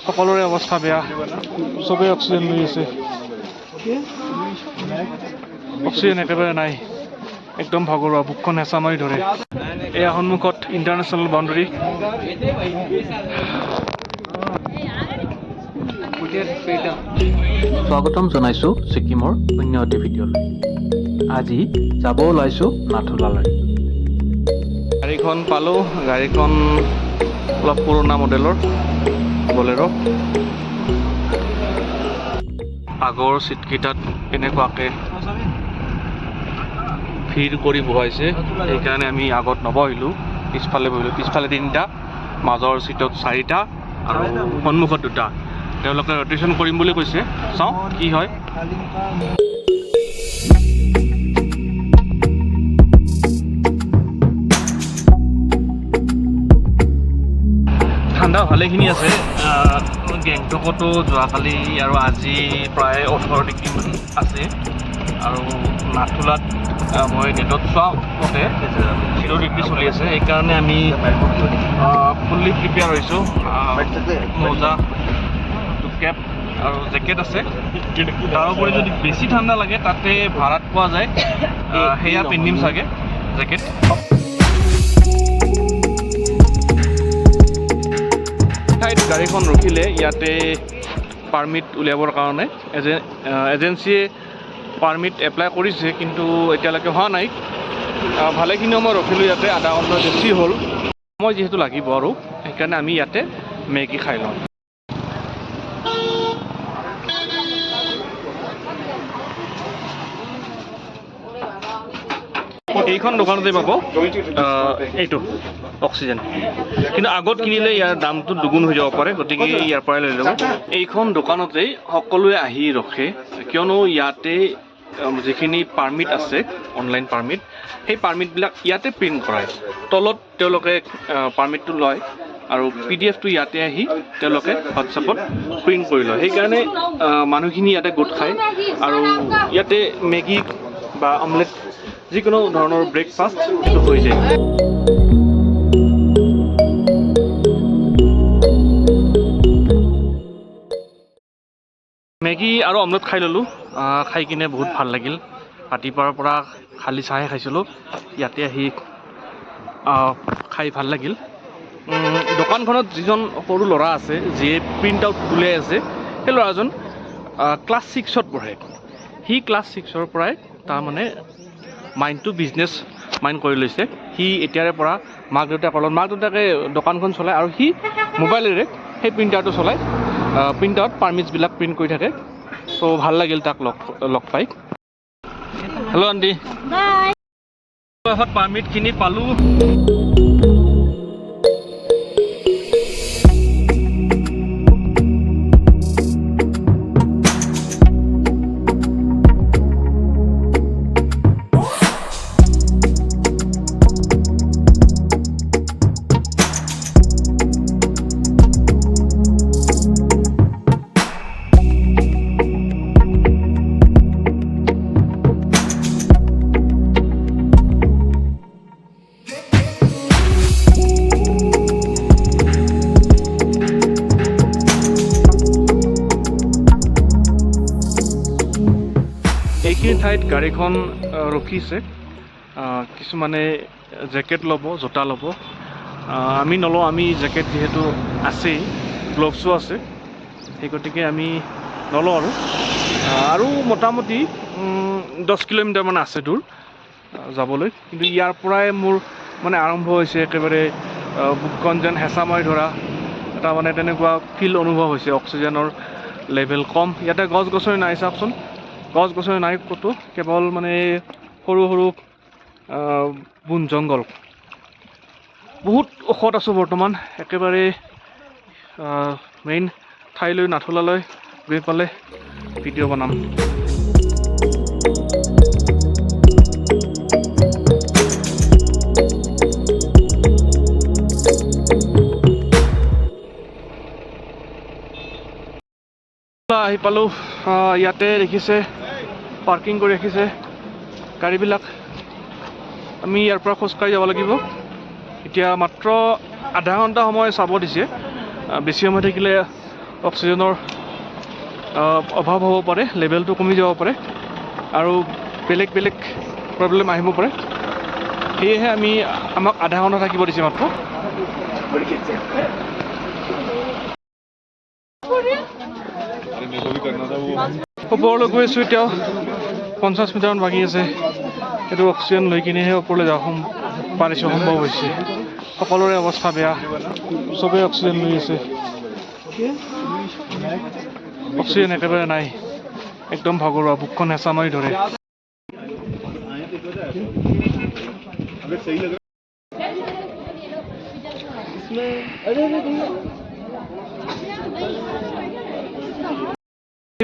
সকলোৰে অৱস্থা বেয়া, চবেই অক্সিজেন লৈ আছে। অক্সিজেন একেবাৰে নাই, একদম ভাগৰুৱা, বুকখন হেঁচা মাৰি ধৰে। এয়া সন্মুখত ইণ্টাৰনেশ্যনেল বাউণ্ডেৰী। স্বাগতম জনাইছোঁ ছিকিমৰ অন্য এটি ভিডিঅ'লৈ। আজি যাব ওলাইছোঁ নাথুলালৈ। গাড়ীখন পালোঁ, গাড়ীখন অলপ পুৰণা মডেলৰ বলেৰ'। আগৰ চিটকেইটাত এনেকুৱাকৈ ভিৰ কৰি বহাইছে, সেইকাৰণে আমি আগত নবহিলোঁ, পিছফালে বহিলোঁ। পিছফালে 3টা, মাজৰ চিটত 4টা আৰু সন্মুখত 2টা। তেওঁলোকে ৰটেশ্যন কৰিম বুলি কৈছে, চাওঁ কি হয়। ঠাণ্ডা ভালেখিনি আছে। গেংটকতো যোৱাকালি আৰু আজি প্ৰায় 18 ডিগ্ৰীমান আছে। আৰু নাথুলাত মই নেটত চাওঁ মতে 0 ডিগ্ৰী চলি আছে। সেইকাৰণে আমি ফুল্লি প্ৰিপেয়াৰ হৈছোঁ। মোজা, কেপ আৰু জেকেট আছে। তাৰোপৰি যদি বেছি ঠাণ্ডা লাগে তাতে ভাড়াত পোৱা যায়, সেয়া পিন্ধিম চাগে জেকেট। ঠাইত গাড়ীখন ৰখিলে ইয়াতে পাৰ্মিট উলিয়াবৰ কাৰণে এজেঞ্চিয়ে পাৰ্মিট এপ্লাই কৰিছে, কিন্তু এতিয়ালৈকে হোৱা নাই। ভালেখিনি সময় ৰখিলোঁ ইয়াতে, আধা ঘণ্টা বেছি হ'ল। সময় যিহেতু লাগিব আৰু সেইকাৰণে আমি ইয়াতে মেগী খাই লওঁ। এইখন দোকানতে পাব এইটো অক্সিজেন, কিন্তু আগত কিনিলে ইয়াৰ দামটো দুগুণ হৈ যাব পাৰে, গতিকে ইয়াৰ পৰাই লৈ ল'ব। এইখন দোকানতেই সকলোৱে আহি ৰখে, কিয়নো ইয়াতে যিখিনি পাৰ্মিট আছে, অনলাইন পাৰ্মিট, সেই পাৰ্মিটবিলাক ইয়াতে প্ৰিণ্ট কৰায়। তলত তেওঁলোকে পাৰ্মিটটো লয় আৰু PDF-টো ইয়াতে আহি তেওঁলোকে হোৱাটছআপত প্ৰিণ্ট কৰি লয়। সেইকাৰণে মানুহখিনি ইয়াতে গোট খায় আৰু ইয়াতে মেগী বা অমলেট যিকোনো ধৰণৰ ব্ৰেকফাষ্ট হৈ যায়। মেগী আৰু অমলেট খাই ল'লোঁ, খাই কিনে বহুত ভাল লাগিল। ৰাতিপুৱাৰ পৰা খালী চাহে খাইছিলোঁ, ইয়াতে আহি খাই ভাল লাগিল। দোকানখনত যিজন সৰু ল'ৰা আছে, যিয়ে প্ৰিণ্ট আউট উলিয়াই আছে, সেই ল'ৰাজন ক্লাছ 6ত পঢ়ে। সি ক্লাছ 6ৰ পৰাই তাৰমানে মাইণ্ডটো বিজনেছ মাইণ্ড কৰি লৈছে। সি এতিয়াৰে পৰা মাক দেউতাকে দোকানখন চলায় আৰু সি মোবাইলেৰে সেই প্ৰিণ্টাৰটো চলায়, প্ৰিণ্ট আউট পাৰ্মিটছবিলাক প্ৰিণ্ট কৰি থাকে। ত' ভাল লাগিল তাক লগ পাই। হেল্ল' আণ্টি, পাৰ্মিটখিনি পালোঁ। এইখিনি ঠাইত গাড়ীখন ৰখিছে, কিছুমানে জেকেট ল'ব, জোতা ল'ব। আমি নলওঁ, আমি জেকেট যিহেতু আছেই, গ্লভছো আছে, সেই গতিকে আমি নলওঁ। আৰু মোটামুটি 10 কিলোমিটাৰমান আছে দূৰ যাবলৈ, কিন্তু ইয়াৰ পৰাই মোৰ মানে আৰম্ভ হৈছে একেবাৰে বুকখন যেন হেঁচা মাৰি ধৰা এটা মানে তেনেকুৱা ফিল অনুভৱ হৈছে। অক্সিজেনৰ লেভেল কম, ইয়াতে গছ গছনি নাই, চাওকচোন, গছ গছনি নাই ক'তো, কেৱল মানে সৰু সৰু বন জংঘল। বহুত ঔষধ আছোঁ বৰ্তমান, একেবাৰে মেইন ঠাইলৈ নাথুলালৈ গৈ পালে ভিডিঅ' বনাম। আহি পালোঁ, ইয়াতে দেখিছে পাৰ্কিং কৰি ৰাখিছে গাড়ীবিলাক। আমি ইয়াৰ পৰা খোজকাঢ়ি যাব লাগিব। এতিয়া মাত্ৰ আধা ঘণ্টা সময় চাব দিছে, বেছি সময় থাকিলে অক্সিজেনৰ অভাৱ হ'ব পাৰে, লেভেলটো কমি যাব পাৰে আৰু বেলেগ বেলেগ প্ৰব্লেম আহিব পাৰে। সেয়েহে আমাক আধা ঘণ্টা থাকিব দিছে মাত্ৰ। ওপৰলৈ গৈ আছোঁ এতিয়াও 50 মিটাৰমান বাকী আছে। সেইটো অক্সিজেন লৈ কিনেহে ওপৰলৈ যাব পাৰিছোঁ, সম্ভৱ হৈছে। সকলোৰে অৱস্থা বেয়া, চবেই অক্সিজেন লৈ আছে। অক্সিজেন একেবাৰে নাই, একদম ভাগৰুৱা, বুকখন হেঁচা মাৰি ধৰে।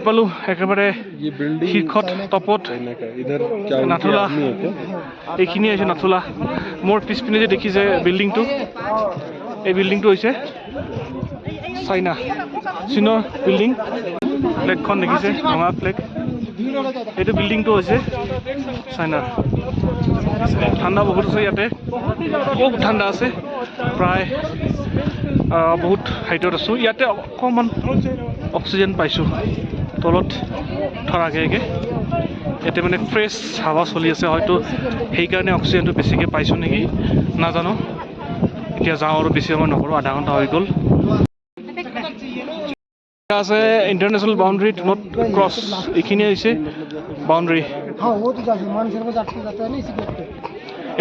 পালোঁ একেবাৰে শীৰ্ষত, টপত, নাথুলা। এইখিনি আহিছোঁ নাথুলা। মোৰ পিছপিনে যে দেখিছে বিল্ডিংটো, এই বিল্ডিংটো হৈছে চাইনা, চীনৰ বিল্ডিং। ফ্লেগখন দেখিছে, ৰঙা ফ্লেগ। এইটো বিল্ডিংটো হৈছে চাইনাৰ। ঠাণ্ডা বহুত আছে ইয়াতে, বহুত ঠাণ্ডা আছে। প্ৰায় বহুত হাইটত আছোঁ। ইয়াতে অকণমান অক্সিজেন পাইছোঁ তলত থৰ আগে আগে। ইয়াতে মানে ফ্ৰেছ হাৱা চলি আছে, হয়তো সেইকাৰণে অক্সিজেনটো বেছিকৈ পাইছোঁ নেকি, নাজানো। এতিয়া যাওঁ আৰু বেছি সময় নকৰোঁ, আধা ঘণ্টা হৈ গ'ল। আছে international boundary, do not cross. এইখিনি হৈছে বাউণ্ডেৰী।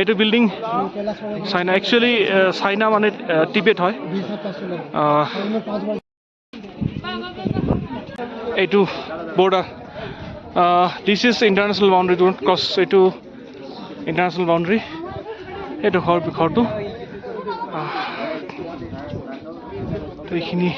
এইটো বিল্ডিং চাইনা, একচুৱেলি চাইনা মানে টিবেট হয়। এইটো border, this is international boundary, do not cross. এইটো ইণ্টাৰনেশ্যনেল বাউণ্ডেৰী। এইটো ঘৰটো এইখিনি